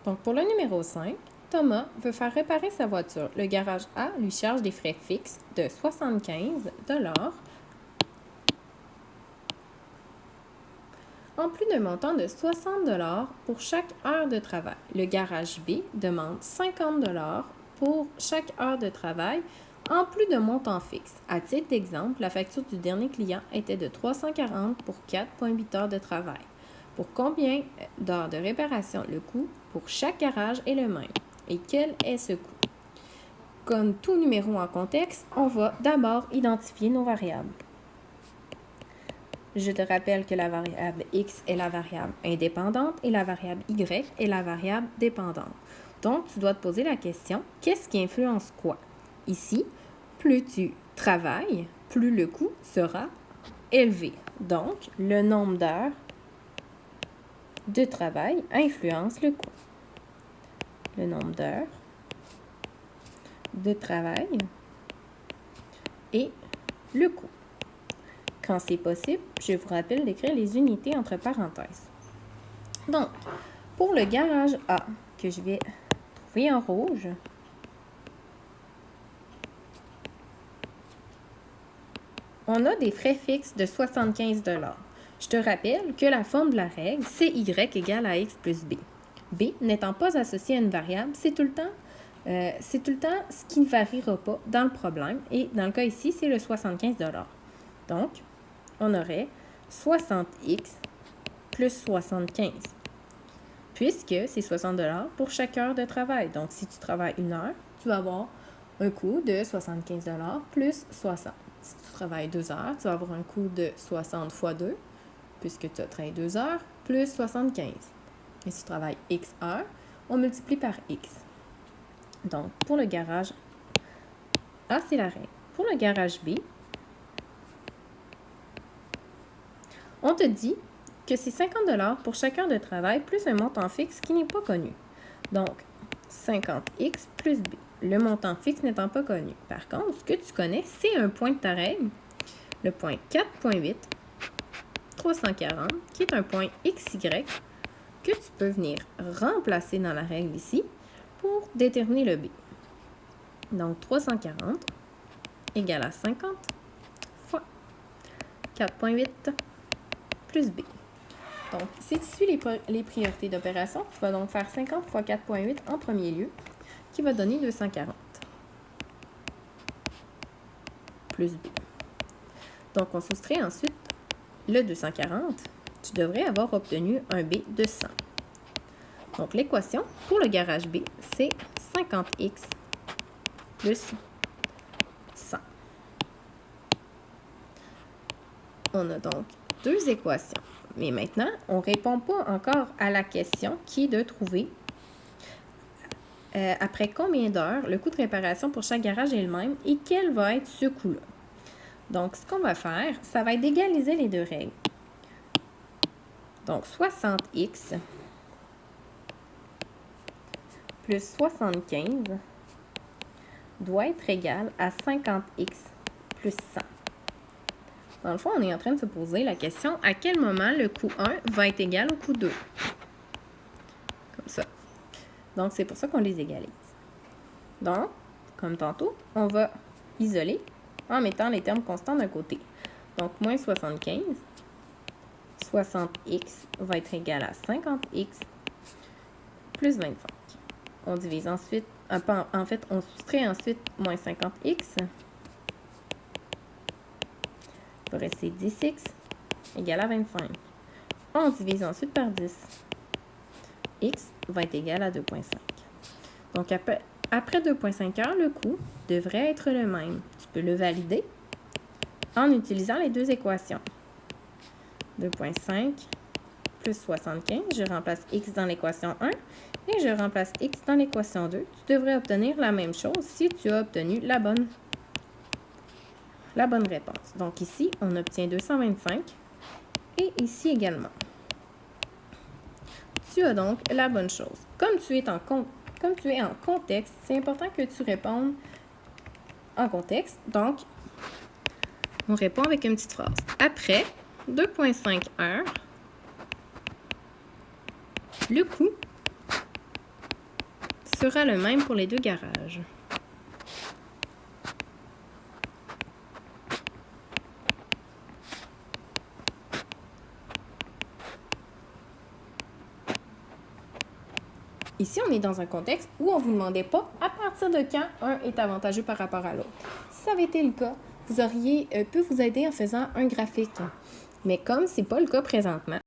Donc, pour le numéro 5, Thomas veut faire réparer sa voiture. Le garage A lui charge des frais fixes de 75 en plus d'un montant de 60 pour chaque heure de travail. Le garage B demande 50 pour chaque heure de travail en plus de montant fixe. À titre d'exemple, la facture du dernier client était de 340 pour 4,8 heures de travail. Pour combien d'heures de réparation le coût pour chaque garage est le même? Et quel est ce coût? Comme tout numéro en contexte, on va d'abord identifier nos variables. Je te rappelle que la variable x est la variable indépendante et la variable y est la variable dépendante. Donc, tu dois te poser la question, qu'est-ce qui influence quoi? Ici, plus tu travailles, plus le coût sera élevé. Donc, le nombre d'heures de travail influence le coût. Le nombre d'heures de travail et le coût. Quand c'est possible, je vous rappelle d'écrire les unités entre parenthèses. Donc, pour le garage A, que je vais trouver en rouge, on a des frais fixes de 75 $. Je te rappelle que la forme de la règle, c'est y égale à x plus b. B n'étant pas associé à une variable, c'est tout le temps ce qui ne variera pas dans le problème. Et dans le cas ici, c'est le 75 $. Donc, on aurait 60x plus 75, puisque c'est 60 $ pour chaque heure de travail. Donc, si tu travailles une heure, tu vas avoir un coût de 75 $ plus 60. Si tu travailles 2 heures, tu vas avoir un coût de 60 fois 2, puisque tu as travaillé 2 heures, plus 75. Et si tu travailles x heures, on multiplie par x. Donc, pour le garage A, c'est la règle. Pour le garage B, on te dit que c'est 50 $ pour chaque heure de travail plus un montant fixe qui n'est pas connu. Donc, 50x plus b. Le montant fixe n'étant pas connu. Par contre, ce que tu connais, c'est un point de ta règle, le point 4.8, 340, qui est un point xy que tu peux venir remplacer dans la règle ici pour déterminer le b. Donc, 340 égale à 50 fois 4.8 plus b. Donc, si tu suis les priorités d'opération, tu vas donc faire 50 fois 4.8 en premier lieu, qui va donner 240 plus b. Donc, on soustrait ensuite le 240. Tu devrais avoir obtenu un b de 100. Donc, l'équation pour le garage B, c'est 50x plus 100. On a donc deux équations. Mais maintenant, on ne répond pas encore à la question qui est de trouver après combien d'heures le coût de réparation pour chaque garage est le même et quel va être ce coût-là. Donc, ce qu'on va faire, ça va être d'égaliser les deux règles. Donc, 60x plus 75 doit être égal à 50x plus 100. Dans le fond, on est en train de se poser la question à quel moment le coût 1 va être égal au coût 2. Comme ça. Donc, c'est pour ça qu'on les égalise. Donc, comme tantôt, on va isoler en mettant les termes constants d'un côté. Donc, moins 75, 60x va être égal à 50x plus 25. On divise ensuite, en fait, on soustrait ensuite moins 50x. Il va rester 10x égale à 25. On divise ensuite par 10. X va être égal à 2,5. Donc, après 2,5 heures, le coût devrait être le même. Tu peux le valider en utilisant les deux équations. 2,5 plus 75, je remplace x dans l'équation 1 et je remplace x dans l'équation 2. Tu devrais obtenir la même chose si tu as obtenu la bonne réponse. Donc ici, on obtient 225 et ici également. Tu as donc la bonne chose. Comme tu es en contexte, c'est important que tu répondes en contexte. Donc, on répond avec une petite phrase. Après 2,5 heures, le coût fera le même pour les deux garages. Ici, on est dans un contexte où on ne vous demandait pas à partir de quand un est avantageux par rapport à l'autre. Si ça avait été le cas, vous auriez pu vous aider en faisant un graphique. Mais comme ce n'est pas le cas présentement,